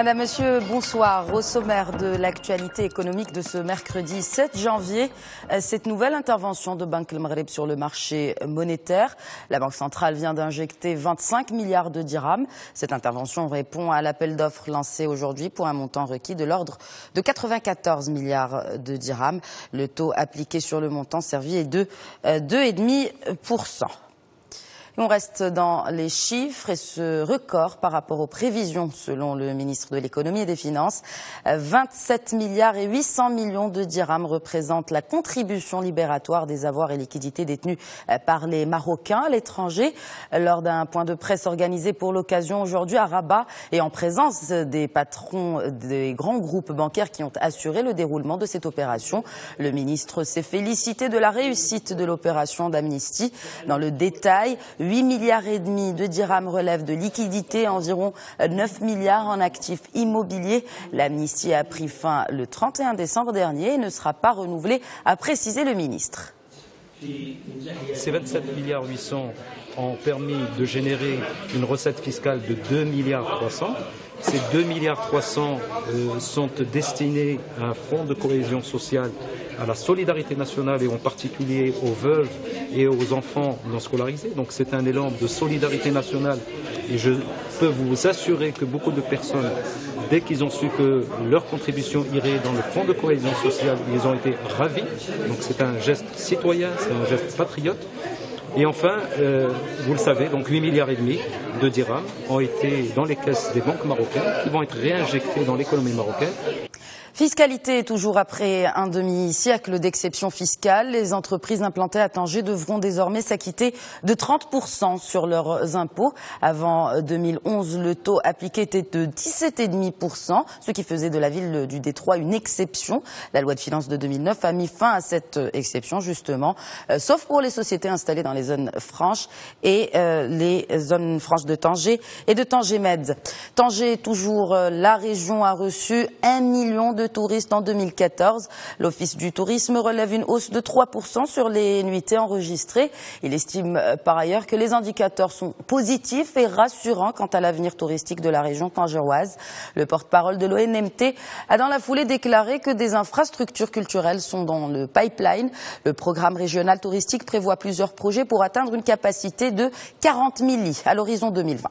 Madame, Monsieur, bonsoir. Au sommaire de l'actualité économique de ce mercredi 7 janvier, cette nouvelle intervention de Banque El Maghreb sur le marché monétaire. La Banque centrale vient d'injecter 25 milliards de dirhams. Cette intervention répond à l'appel d'offres lancé aujourd'hui pour un montant requis de l'ordre de 94 milliards de dirhams. Le taux appliqué sur le montant servi est de 2,5%. On reste dans les chiffres et ce record par rapport aux prévisions selon le ministre de l'économie et des finances. 27 milliards et 800 millions de dirhams représentent la contribution libératoire des avoirs et liquidités détenus par les Marocains à l'étranger. Lors d'un point de presse organisé pour l'occasion aujourd'hui à Rabat et en présence des patrons des grands groupes bancaires qui ont assuré le déroulement de cette opération, le ministre s'est félicité de la réussite de l'opération d'amnistie. Dans le détail, 8 milliards et demi de dirhams relèvent de liquidités, environ 9 milliards en actifs immobiliers. L'amnistie a pris fin le 31 décembre dernier et ne sera pas renouvelée, a précisé le ministre. Ces 27 milliards 800 ont permis de générer une recette fiscale de 2 milliards 300. Ces 2 milliards 300 sont destinés à un fonds de cohésion sociale, à la solidarité nationale et en particulier aux veuves et aux enfants non scolarisés. Donc c'est un élan de solidarité nationale et je peux vous assurer que beaucoup de personnes, dès qu'ils ont su que leur contribution irait dans le fonds de cohésion sociale, ils ont été ravis. Donc c'est un geste citoyen, c'est un geste patriote. Et enfin, vous le savez, donc 8 milliards et demi de dirhams ont été dans les caisses des banques marocaines qui vont être réinjectés dans l'économie marocaine. Fiscalité, toujours après un demi-siècle d'exception fiscale, les entreprises implantées à Tanger devront désormais s'acquitter de 30% sur leurs impôts. Avant 2011, le taux appliqué était de 17,5%, ce qui faisait de la ville du Détroit une exception. La loi de finances de 2009 a mis fin à cette exception, justement, sauf pour les sociétés installées dans les zones franches et les zones franches de Tanger et de Tanger-Med. Tanger, toujours, la région a reçu 1 million de touristes en 2014. L'Office du tourisme relève une hausse de 3% sur les nuitées enregistrées. Il estime par ailleurs que les indicateurs sont positifs et rassurants quant à l'avenir touristique de la région tangéroise. Le porte-parole de l'ONMT a dans la foulée déclaré que des infrastructures culturelles sont dans le pipeline. Le programme régional touristique prévoit plusieurs projets pour atteindre une capacité de 40 000 lits à l'horizon 2020.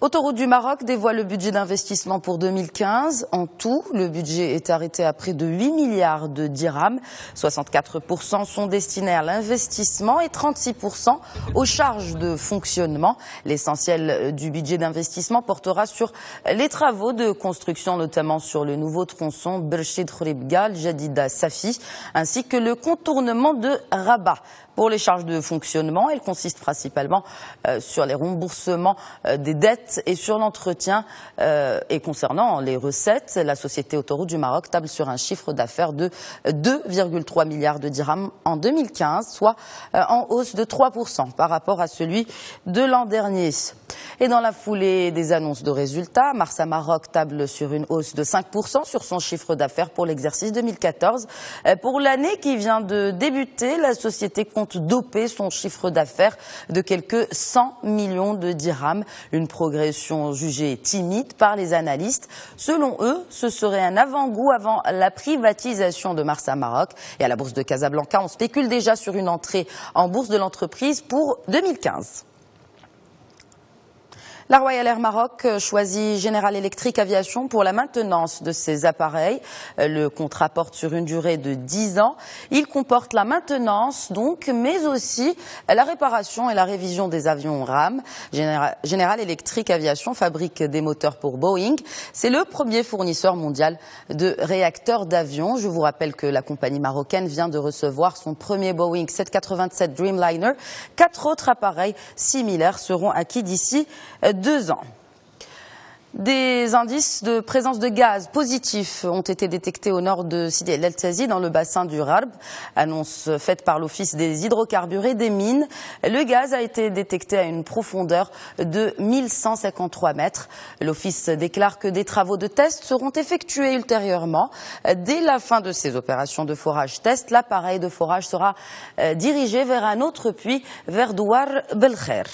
Autoroute du Maroc dévoile le budget d'investissement pour 2015. En tout, le budget est arrêté à près de 8 milliards de dirhams. 64% sont destinés à l'investissement et 36% aux charges de fonctionnement. L'essentiel du budget d'investissement portera sur les travaux de construction, notamment sur le nouveau tronçon Berchid Khouribga, Jadida Safi, ainsi que le contournement de Rabat. Pour les charges de fonctionnement, elles consistent principalement sur les remboursements des dettes et sur l'entretien. Et concernant les recettes, la société Autoroute du Maroc table sur un chiffre d'affaires de 2,3 milliards de dirhams en 2015, soit en hausse de 3% par rapport à celui de l'an dernier. Et dans la foulée des annonces de résultats, Marsa Maroc table sur une hausse de 5% sur son chiffre d'affaires pour l'exercice 2014. Pour l'année qui vient de débuter, la société compte doper son chiffre d'affaires de quelques 100 millions de dirhams, une progression jugée timide par les analystes. Selon eux, ce serait un avant-goût avant la privatisation de Marsa Maroc. Et à la bourse de Casablanca, on spécule déjà sur une entrée en bourse de l'entreprise pour 2015. La Royal Air Maroc choisit General Electric Aviation pour la maintenance de ses appareils. Le contrat porte sur une durée de 10 ans. Il comporte la maintenance, donc, mais aussi la réparation et la révision des avions RAM. General Electric Aviation fabrique des moteurs pour Boeing. C'est le premier fournisseur mondial de réacteurs d'avions. Je vous rappelle que la compagnie marocaine vient de recevoir son premier Boeing 787 Dreamliner. 4 autres appareils similaires seront acquis d'ici 2 ans. Des indices de présence de gaz positifs ont été détectés au nord de Sidi El Tazi, dans le bassin du Rarb. Annonce faite par l'Office des hydrocarbures et des mines. Le gaz a été détecté à une profondeur de 1153 mètres. L'Office déclare que des travaux de test seront effectués ultérieurement. Dès la fin de ces opérations de forage test, l'appareil de forage sera dirigé vers un autre puits, vers Douar Belkher.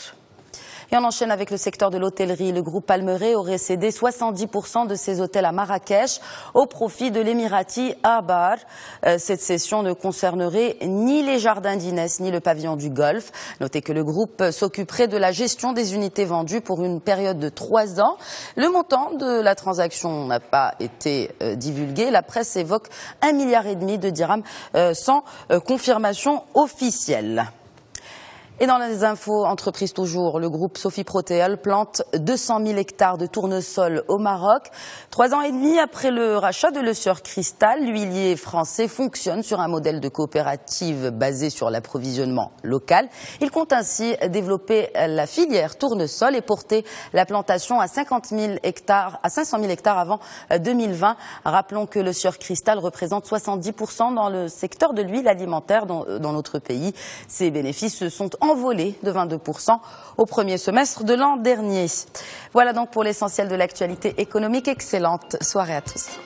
Et on enchaîne avec le secteur de l'hôtellerie. Le groupe Palmeraie aurait cédé 70% de ses hôtels à Marrakech au profit de l'Emirati Abar. Cette cession ne concernerait ni les jardins d'Inès ni le pavillon du Golfe. Notez que le groupe s'occuperait de la gestion des unités vendues pour une période de 3 ans. Le montant de la transaction n'a pas été divulgué. La presse évoque 1,5 milliard de dirhams sans confirmation officielle. Et dans les infos entreprises toujours, le groupe Sophie Protéol plante 200 000 hectares de tournesol au Maroc. 3 ans et demi après le rachat de Le Sieur Cristal, l'huilier français fonctionne sur un modèle de coopérative basé sur l'approvisionnement local. Il compte ainsi développer la filière tournesol et porter la plantation à 500 000 hectares avant 2020. Rappelons que Le Sieur Cristal représente 70% dans le secteur de l'huile alimentaire dans notre pays. Ces bénéfices se sont envolé de 22% au premier semestre de l'an dernier. Voilà donc pour l'essentiel de l'actualité économique. Excellente soirée à tous.